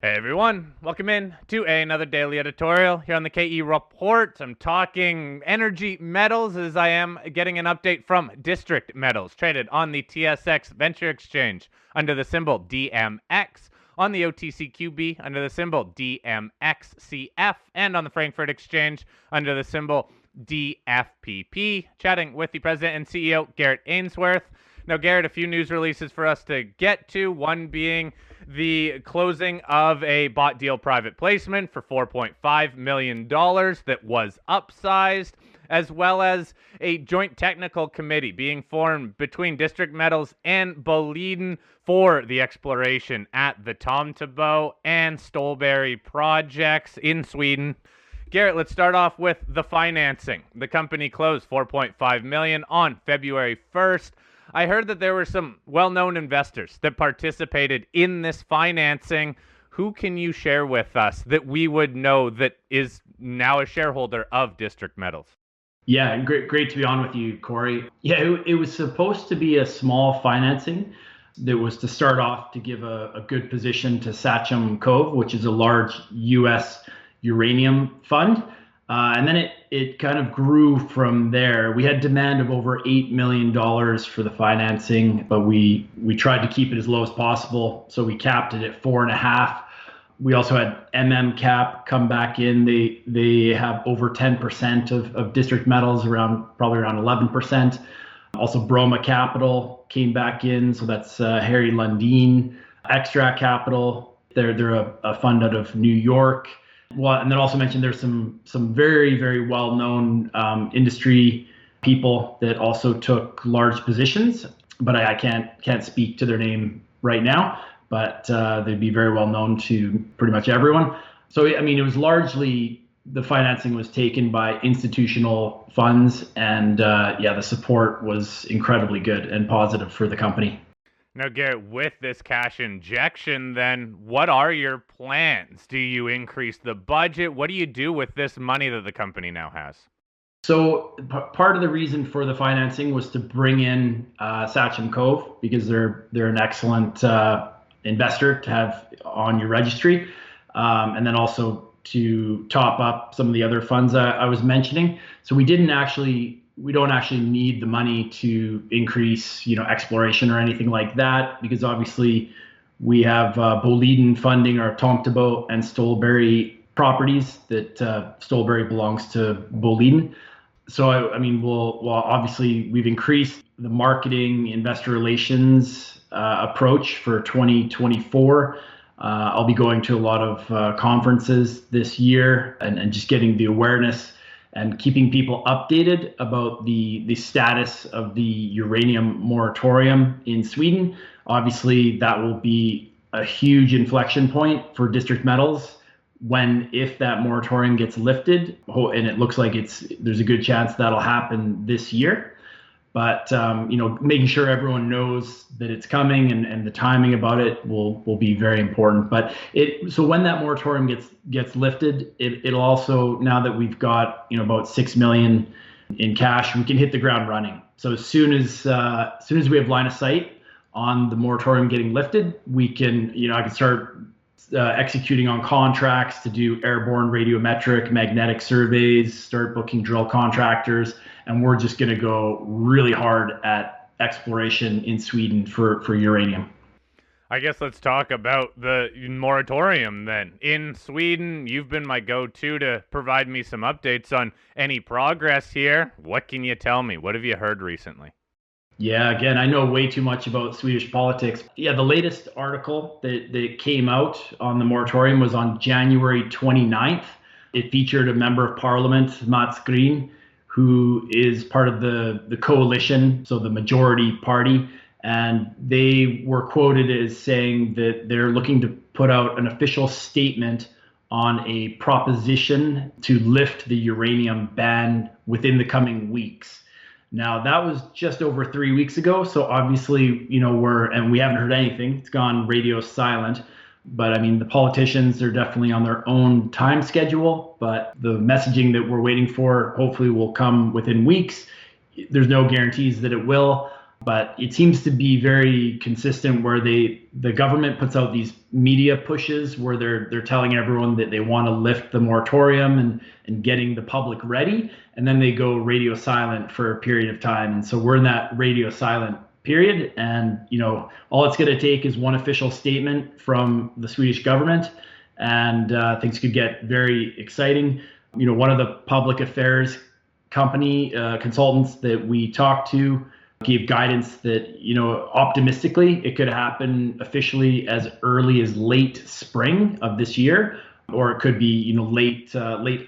Hey everyone, welcome in to another daily editorial here on the KE Report. I'm talking energy metals as I am getting an update from District Metals, traded on the TSX Venture Exchange under the symbol DMX, on the OTCQB under the symbol DMXCF, and on the Frankfurt Exchange under the symbol DFPP. Chatting with the President and CEO, Garrett Ainsworth. Now, Garrett, a few news releases for us to get to, one being the closing of a bought deal private placement for $4.5 million that was upsized, as well as a joint technical committee being formed between District Metals and Boliden for the exploration at the Tomtebo and Stollberg projects in Sweden. Garrett, let's start off with the financing. The company closed $4.5 million on February 1st. I heard that there were some well-known investors that participated in this financing. Who can you share with us that we would know that is now a shareholder of District Metals? Yeah, great to be on with you, Corey. Yeah, it was supposed to be a small financing that was to start off to give a good position to TSX.V, which is a large U.S. uranium fund. And then it kind of grew from there. We had demand of over $8 million for the financing, but we tried to keep it as low as possible. So we capped it at 4.5. We also had Cap come back in. They have over 10% of District Metals, probably around 11%. Also Broma Capital came back in. So that's Harry Lundin. Extract Capital, they're a fund out of New York. Well, and then also mentioned there's some very, very well-known industry people that also took large positions, but I can't speak to their name right now, but they'd be very well known to pretty much everyone. So, I mean, it was largely the financing was taken by institutional funds, and the support was incredibly good and positive for the company. Now, Garrett, with this cash injection, then what are your plans? Do you increase the budget? What do you do with this money that the company now has? So part of the reason for the financing was to bring in TSX.V because they're an excellent investor to have on your registry, and then also to top up some of the other funds I was mentioning. So we don't actually need the money to increase, exploration or anything like that, because obviously we have Boliden funding our Tomtebo and Stollberg properties that Stollberg belongs to Boliden. So, obviously we've increased the marketing investor relations approach for 2024. I'll be going to a lot of conferences this year and just getting the awareness and keeping people updated about the status of the uranium moratorium in Sweden. Obviously, that will be a huge inflection point for District Metals if that moratorium gets lifted, and it looks like there's a good chance that'll happen this year. But making sure everyone knows that it's coming and the timing about it will be very important. But so when that moratorium gets lifted, it'll also, now that we've got about $6 million in cash, we can hit the ground running. So as soon as we have line of sight on the moratorium getting lifted, we can I can start executing on contracts to do airborne radiometric magnetic surveys, start booking drill contractors. And we're just going to go really hard at exploration in Sweden for uranium. I guess let's talk about the moratorium then. In Sweden, you've been my go-to to provide me some updates on any progress here. What can you tell me? What have you heard recently? Yeah, again, I know way too much about Swedish politics. Yeah, the latest article that came out on the moratorium was on January 29th. It featured a member of parliament, Mats Green, who is part of the coalition, so the majority party, and they were quoted as saying that they're looking to put out an official statement on a proposition to lift the uranium ban within the coming weeks. Now, that was just over 3 weeks ago, so obviously, we haven't heard anything. It's gone radio silent. But I mean, the politicians are definitely on their own time schedule, but the messaging that we're waiting for hopefully will come within weeks. There's no guarantees that it will, But it seems to be very consistent where the government puts out these media pushes where they're telling everyone that they want to lift the moratorium and getting the public ready, and then they go radio silent for a period of time. And so we're in that radio silent period, and all it's going to take is one official statement from the Swedish government, and things could get very exciting. One of the public affairs company consultants that we talked to gave guidance that, optimistically, it could happen officially as early as late spring of this year, or it could be, late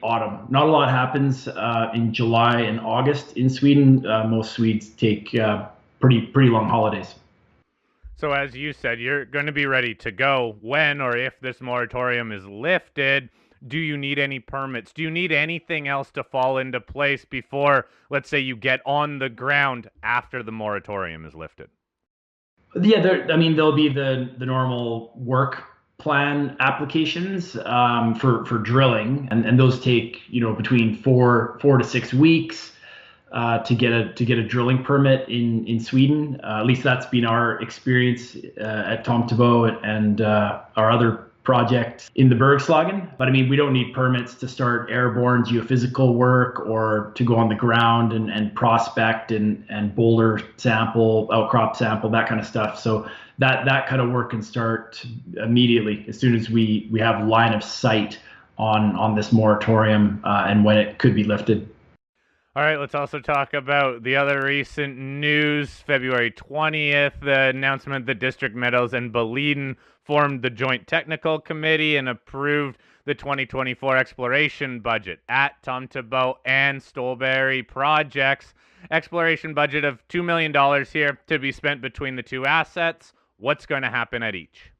autumn. Not a lot happens in July and August in Sweden. Most Swedes take pretty long holidays. So as you said, you're going to be ready to go when or if this moratorium is lifted. Do you need any permits? Do you need anything else to fall into place before, let's say, you get on the ground after the moratorium is lifted? Yeah, there'll be the normal work plan applications for drilling, and those take between 4 to 6 weeks to get a drilling permit in Sweden. At least that's been our experience at Tomtebo and our other project in the Bergslagen. But we don't need permits to start airborne geophysical work or to go on the ground and prospect and boulder sample, outcrop sample, that kind of stuff. So that kind of work can start immediately as soon as we have line of sight on this moratorium and when it could be lifted. All right, let's also talk about the other recent news. February 20th, the announcement that District Metals and Boliden formed the Joint Technical Committee and approved the 2024 exploration budget at Tomtebo and Stollberg projects. Exploration budget of $2 million here to be spent between the two assets. What's going to happen at each?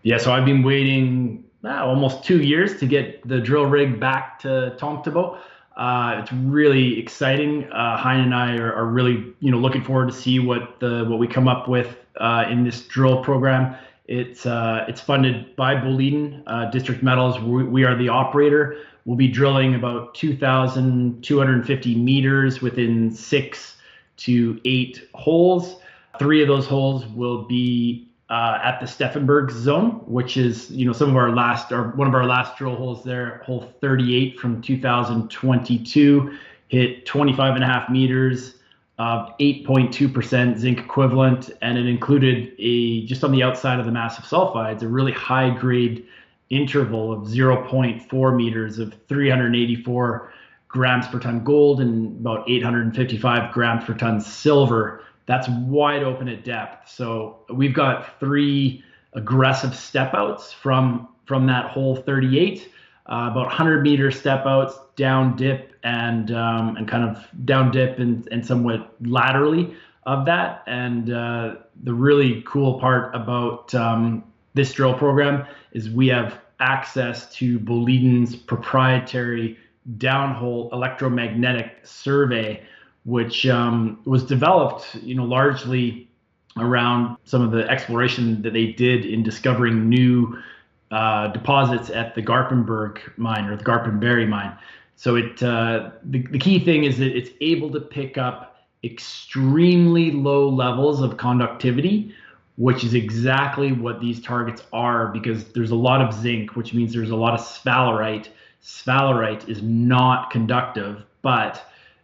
Yeah, so I've been waiting almost 2 years to get the drill rig back to Tomtebo. It's really exciting. Hein and I are really, looking forward to see what we come up with in this drill program. It's funded by Boliden, District Metals. We are the operator. We'll be drilling about 2,250 meters within 6 to 8 holes. 3 of those holes will be at the Steffenberg zone, which is one of our last drill holes there, hole 38 from 2022, hit 25.5 meters of 8.2% zinc equivalent, and it included just on the outside of the massive sulfides, a really high grade interval of 0.4 meters of 384 grams per ton gold and about 855 grams per ton silver. That's wide open at depth. So we've got 3 aggressive step outs from that hole 38, about 100 meter step outs, down dip and kind of down dip and somewhat laterally of that. And the really cool part about this drill program is we have access to Boliden's proprietary downhole electromagnetic survey, which was developed, largely around some of the exploration that they did in discovering new deposits at the Garpenberg mine or the Garpenberg mine. So the key thing is that it's able to pick up extremely low levels of conductivity, which is exactly what these targets are, because there's a lot of zinc, which means there's a lot of sphalerite. Sphalerite is not conductive, but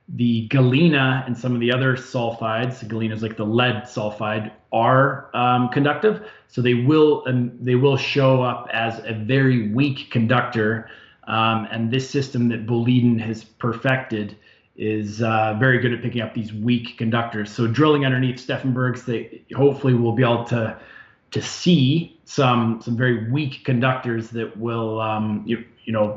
the galena and some of the other sulfides, galena is like the lead sulfide, are conductive. So they will show up as a very weak conductor. And this system that Boliden has perfected is very good at picking up these weak conductors. So drilling underneath Steffenbergs, they hopefully will be able to see some very weak conductors that will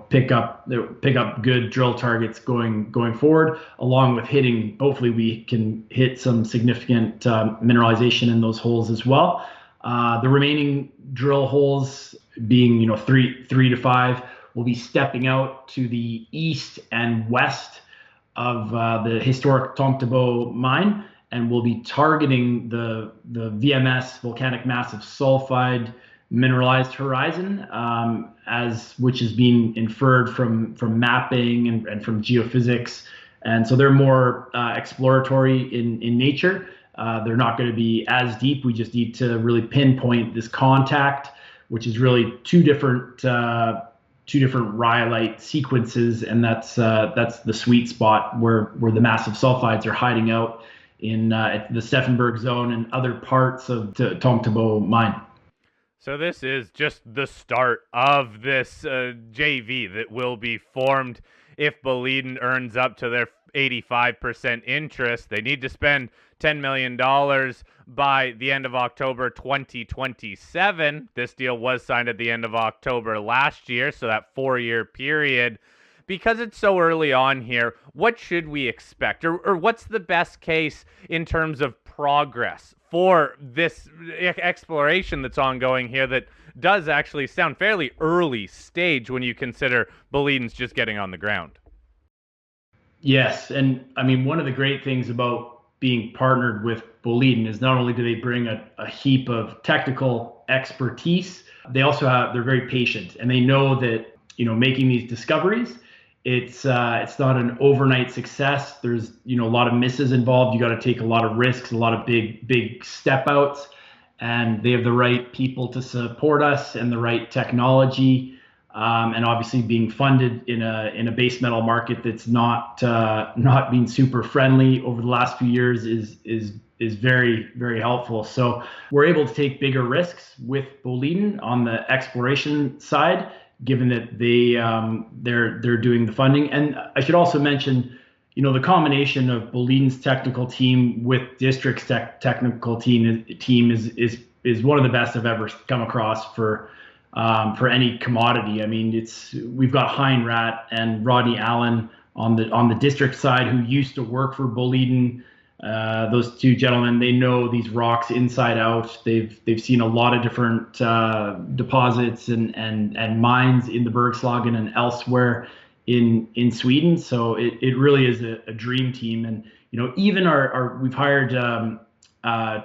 pick up good drill targets going forward, along with hitting. Hopefully we can hit some significant mineralization in those holes as well. The remaining drill holes, being 3 to 5, will be stepping out to the east and west of the historic Tomtebo mine, and we'll be targeting the VMS, volcanic massive sulfide mineralized horizon, which is being inferred from mapping and from geophysics. And so they're more exploratory in nature. They're not going to be as deep. We just need to really pinpoint this contact, which is really two different rhyolite sequences, and that's the sweet spot where the massive sulfides are hiding out in the Steffenberg zone and other parts of the Tomtebo mine. So this is just the start of this JV that will be formed if Boliden earns up to their 85% interest. They need to spend $10 million by the end of October 2027. This deal was signed at the end of October last year, so that 4-year period. Because it's so early on here, what should we expect? Or what's the best case in terms of progress for this exploration that's ongoing here that does actually sound fairly early stage when you consider Boliden's just getting on the ground? Yes, and I mean, one of the great things about being partnered with Boliden is not only do they bring a heap of technical expertise, they're very patient, and they know that, making these discoveries, it's not an overnight success. There's a lot of misses involved. You got to take a lot of risks, a lot of big step outs, and they have the right people to support us and the right technology, and obviously being funded in a base metal market that's not being super friendly over the last few years is very, very helpful. So we're able to take bigger risks with Boliden on the exploration side, given that they're doing the funding. And I should also mention, the combination of Boliden's technical team with District's technical team is one of the best I've ever come across for any commodity. I mean, we've got Heinrat and Rodney Allen on the District side, who used to work for Boliden. Those two gentlemen, they know these rocks inside out. They've seen a lot of different deposits and mines in the Bergslagen and elsewhere in Sweden. So it really is a dream team. And even we've hired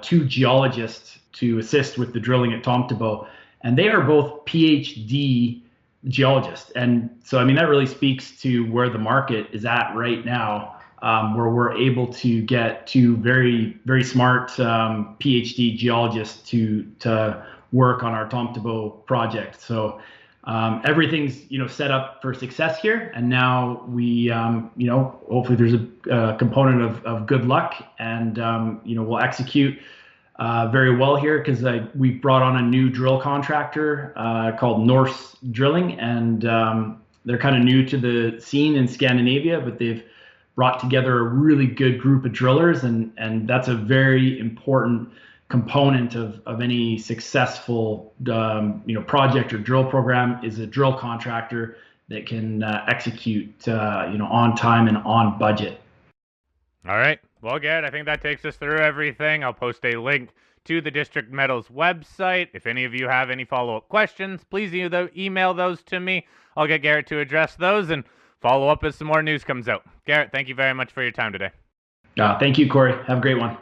2 geologists to assist with the drilling at Tomtebo, and they are both PhD geologists. And so I mean, that really speaks to where the market is at right now. Where we're able to get 2 very, very smart PhD geologists to work on our Tomtebo project. So everything's set up for success here, and now we hopefully there's a component of good luck, and we'll execute very well here, because we've brought on a new drill contractor called Norse Drilling, and they're kind of new to the scene in Scandinavia, but they've brought together a really good group of drillers, and that's a very important component of any successful project or drill program, is a drill contractor that can execute on time and on budget. All right. Well, Garrett, I think that takes us through everything. I'll post a link to the District Metals website. If any of you have any follow-up questions, please email those to me. I'll get Garrett to address those and follow up as some more news comes out. Garrett, thank you very much for your time today. Thank you, Corey. Have a great one.